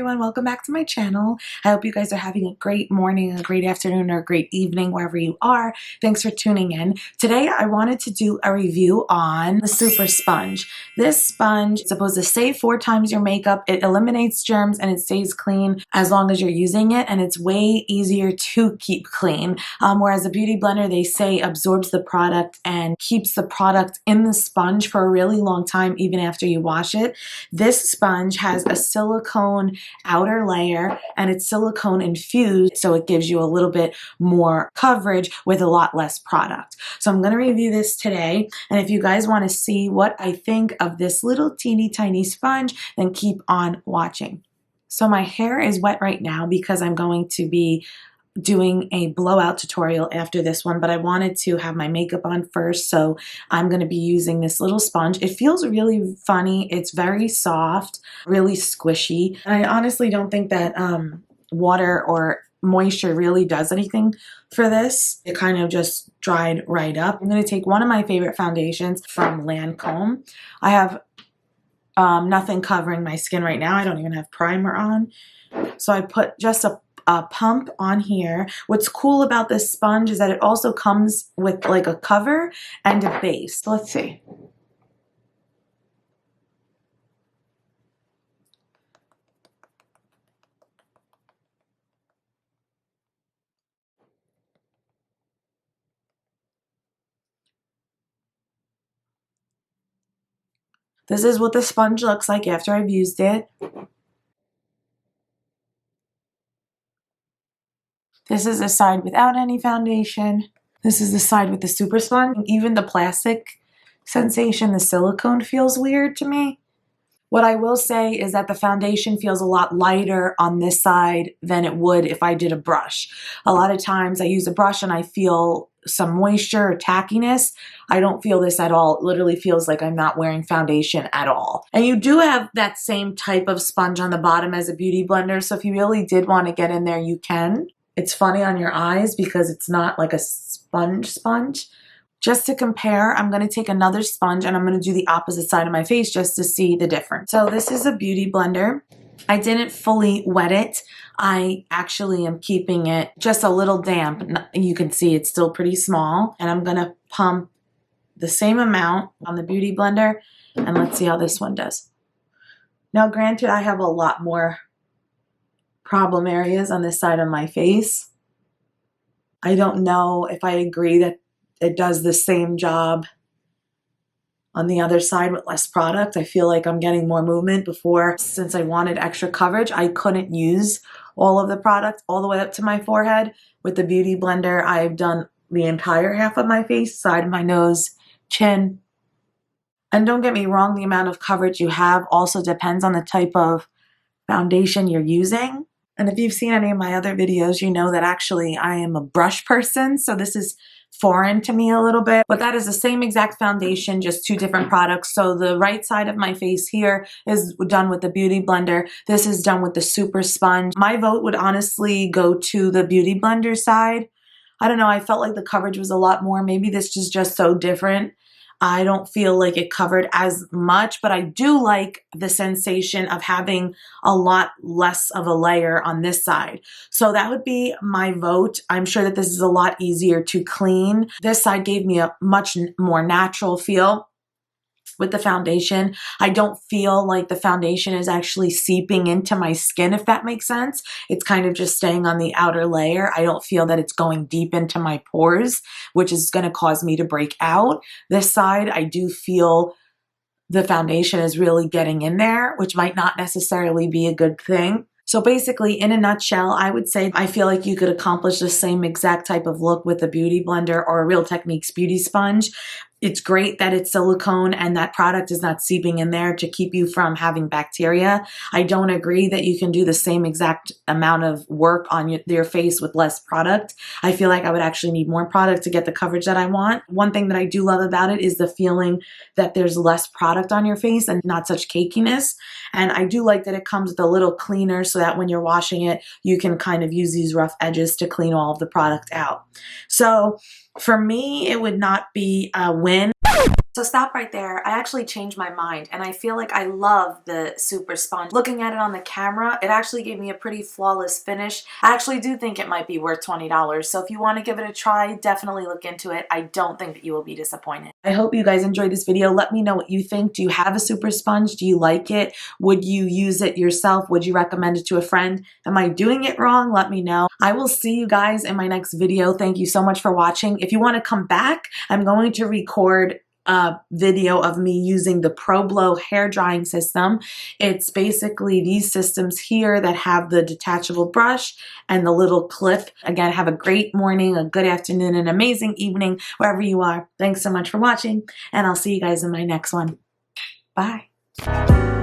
everyone, welcome back to my channel. I hope you guys are having a great morning, a great afternoon, or a great evening wherever you are. Thanks for tuning in. Today I wanted to do a review on the SuperSponge. This sponge is supposed to save 4 times your makeup. It eliminates germs and it stays clean as long as you're using it, and it's way easier to keep clean. Whereas a beauty blender, they say, absorbs the product and keeps the product in the sponge for a really long time even after you wash it. This sponge has a silicone outer layer and it's silicone infused, so it gives you a little bit more coverage with a lot less product. So I'm going to review this today, and if you guys want to see what I think of this little teeny tiny sponge, then keep on watching. So my hair is wet right now because I'm going to be doing a blowout tutorial after this one, but I wanted to have my makeup on first, so I'm going to be using this little sponge. It feels really funny. It's very soft, really squishy. And I honestly don't think that water or moisture really does anything for this. It kind of just dried right up. I'm going to take one of my favorite foundations from Lancome. I have nothing covering my skin right now. I don't even have primer on. So I put just a pump on here. What's cool about this sponge is that it also comes with like a cover and a base. So let's see. This is what the sponge looks like after I've used it. This is the side without any foundation. This is the side with the SuperSponge. Even the plastic sensation, the silicone, feels weird to me. What I will say is that the foundation feels a lot lighter on this side than it would if I did a brush. A lot of times I use a brush and I feel some moisture or tackiness. I don't feel this at all. It literally feels like I'm not wearing foundation at all. And you do have that same type of sponge on the bottom as a beauty blender, so if you really did want to get in there, you can. It's funny on your eyes because it's not like a sponge. Just to compare, I'm going to take another sponge and I'm going to do the opposite side of my face just to see the difference. So this is a beauty blender. I didn't fully wet it. I actually am keeping it just a little damp. You can see it's still pretty small. And I'm going to pump the same amount on the beauty blender, and let's see how this one does. Now, granted, I have a lot more problem areas on this side of my face. I don't know if I agree that it does the same job on the other side with less product. I feel like I'm getting more movement. Before, since I wanted extra coverage, I couldn't use all of the product all the way up to my forehead. With the beauty blender, I've done the entire half of my face, side of my nose, chin. And don't get me wrong, the amount of coverage you have also depends on the type of foundation you're using. And if you've seen any of my other videos, you know that actually I am a brush person, so this is foreign to me a little bit. But that is the same exact foundation, just 2 different products. So the right side of my face here is done with the beauty blender. This is done with the SuperSponge. My vote would honestly go to the beauty blender side. I don't know, I felt like the coverage was a lot more. Maybe this is just so different. I don't feel like it covered as much, but I do like the sensation of having a lot less of a layer on this side. So that would be my vote. I'm sure that this is a lot easier to clean. This side gave me a much more natural feel. With the foundation, I don't feel like the foundation is actually seeping into my skin, if that makes sense. It's kind of just staying on the outer layer. I don't feel that it's going deep into my pores, which is going to cause me to break out. This side, I do feel the foundation is really getting in there, which might not necessarily be a good thing. So basically, in a nutshell, I would say I feel like you could accomplish the same exact type of look with a beauty blender or a Real Techniques beauty sponge. It's great that it's silicone and that product is not seeping in there to keep you from having bacteria. I don't agree that you can do the same exact amount of work on your face with less product. I feel like I would actually need more product to get the coverage that I want. One thing that I do love about it is the feeling that there's less product on your face and not such cakiness. And I do like that it comes with a little cleaner so that when you're washing it, you can kind of use these rough edges to clean all of the product out. So for me, it would not be a win. So stop right there. I actually changed my mind and I feel like I love the SuperSponge. Looking at it on the camera, it actually gave me a pretty flawless finish. I actually do think it might be worth $20. So if you want to give it a try, definitely look into it. I don't think that you will be disappointed. I hope you guys enjoyed this video. Let me know what you think. Do you have a SuperSponge? Do you like it? Would you use it yourself? Would you recommend it to a friend? Am I doing it wrong? Let me know. I will see you guys in my next video. Thank you so much for watching. If you want to come back, I'm going to record a video of me using the Pro Blow hair drying system. It's basically these systems here that have the detachable brush and the little clip. Again, have a great morning, a good afternoon, an amazing evening, wherever you are. Thanks so much for watching, and I'll see you guys in my next one. Bye.